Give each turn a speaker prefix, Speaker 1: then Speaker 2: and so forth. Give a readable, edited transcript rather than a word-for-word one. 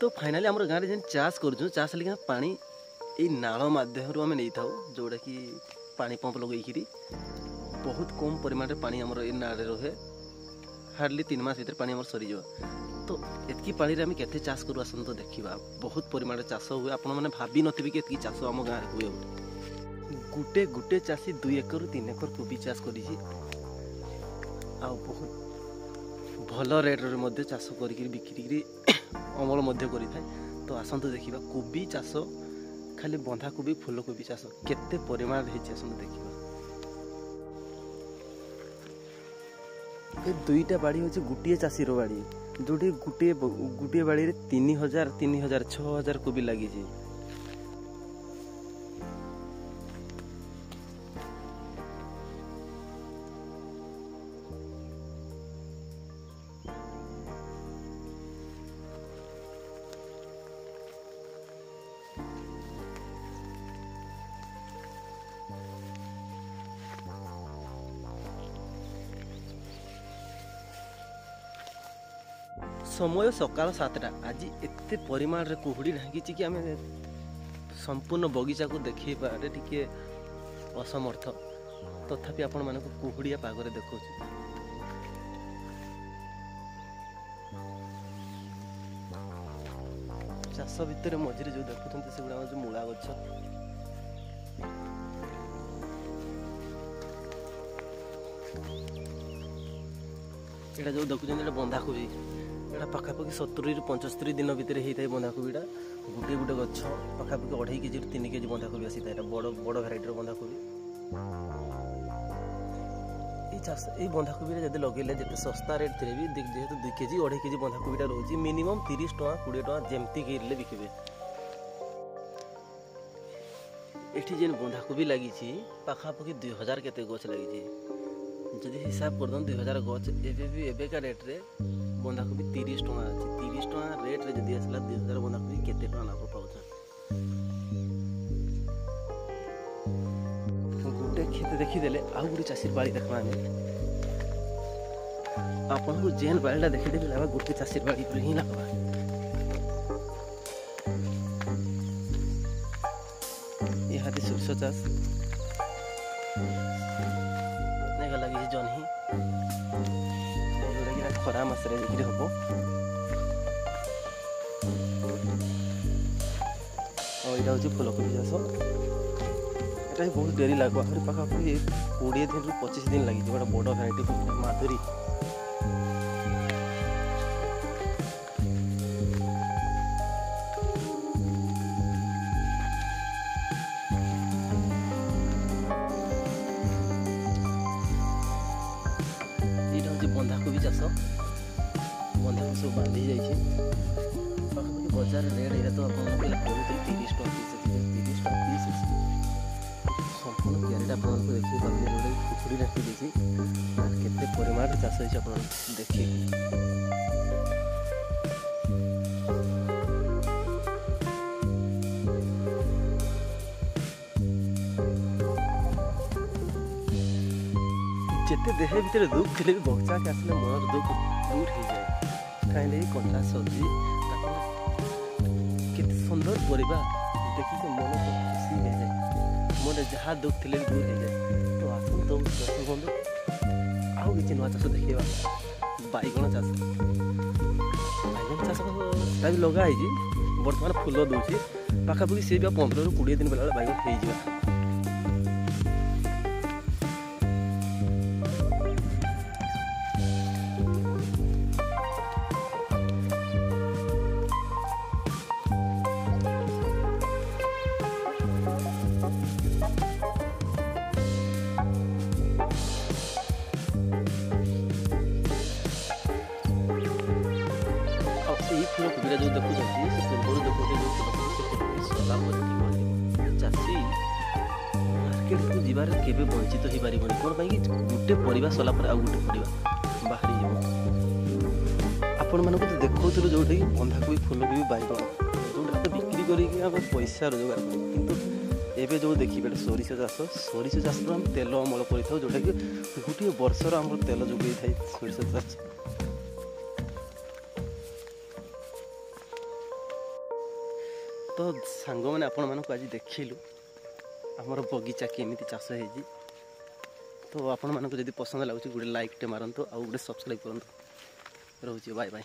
Speaker 1: तो फाइनाली आम गाँव में चाष करूँ चाष लगे पानी ये नाल मध्यम आम नहीं था जोटा कि पानी पंप लगे बहुत कम परिमाण पानी आम नाड़े रहे हार्डली 3 मास भर पानी सरीज तो एतकी पानी आम के चाष करूँ आसत तो देखा बहुत परिमाण चाष हुए आपण मैंने भावी नी कि एतकी चाष आम गाँव में हुए गोटे गोटे चाषी 2 एकड़ 3 एकड़ कोबी चाष कर बहुत भल रेट्रे चाष कर बिक्री अमल कर तो आसतु देखा कोबी चाष खाली बंधाकोबी फूलकोबी चाष केते परिमाण आसतु देखा दुईटा बाड़ी हूँ गोटे चाषी बाड़ी जोटी गोटे गोटे बाड़ी 3000 3000 6000 कोबी लगी समय सकाल 7टा आज एते परिमाण रे कुहुड़ी ढांगी कि आम संपूर्ण बगीचा को देखी पारे टिके असमर्थ तथापि आपण मानक कुहुड़िया पागरे देखौ चाष भितर मझे जो देखुं से गुड़ा जो मूला गछ एटा जो देखुं बंधाकोबी एटा पाखापाखि 70 ରୁ 75 दिन भितर होता है बंधाकोबीटा गोटे गोटे गछ पाखापाखि 2.5 केजी 3 केजी बंधाकोबी आसी था बड़ बड़ भेराइटर बंधाकोबी ये बंधाकोबी जब लगे जिते सस्ता रेट थे भी जेहतु 2 केजी 2.5 केजी बंधाकोबीटा रोचे मिनिमम 30 टका 20 टका जमती गिरले बिकबे एठी जेन बंधाकोबी लगी पाखापाखि 2000 केते गछ लगी जदि हिसाब कर 2000 गछ एबेका रेट रे बंधाकोबी 30 टका अच्छे 30 टका रेट रे जदि आसला 2000 बंधाकोबी केते टका लाभ पाउछ गोटे खेत देखीदेले आउ गोटे चाषीर बाड़ी देखबा आपन को जेन बाड़ीटा देखीदेले लागा गोटे चाषीर बाड़ी पर ही लागबा इहादी सरसो चाष लगी जह्नी खरा मसरे हम और यहाँ हूँ फूलकोबी चाष यहाँ बहुत डेरी लगे पाखापाखि 20 दिन रू 25 दिन लगी गोटे बड़ भेराइटी माधुरी बंधाकोबी चाष बंधाकोबी सब बांधी जाइए पाखापाखि बजार रेट ये तो आप 30 टका पीस 30 टका पीस संपूर्ण क्यारीटा आप देखिए गोटे कुकुड़ी रखी केते परिमाण चाष होती आप देखिए जिते देह भीतर दुख थे भी बगचा के आसले मन दुख दूर हो जाए कहीं कंटा सब्जी केते सुंदर परिबा देखिए मन को खुशी हो जाए मन जहाँ दुख थे भी दूर हो जाए तो आसन तो दर्शक बंधु आउ कि नुआ चाष देखा बैगण चाष बैगण चाष भी लगाई बर्तमान फूल दूसरी पाखापाखि सी 15 ରୁ 20 दिन बेला बैगण हो फूलकोबी जो देखुं से पूर्व देखते चाषी मार्केट को जीवार केबे वंचित हो पार कौन कि गोटे परिवा सला पर आउ गोटे परिवा बाहरी जीव आपण मानक तो देखो जोटा कि बंधाकोबी फूलकोबी बैगण जोटा तो बिक्री करके पैसा रोजगार किंतु एबे जो देखिए सोरिष चाष आम तेल अमल कर जोटा कि गोटे वर्षर आम तेल जोगे था सोरिष चाष तो सांग मैंने आपण मानक आज देखिलु आमर बगीचा केमिति चाष होइजी तो आपण मानक जदि पसंद लागुच गोटे लाइक टे मारंतु आ गोटे सब्सक्राइब करंतु। रोचे बाय बाय।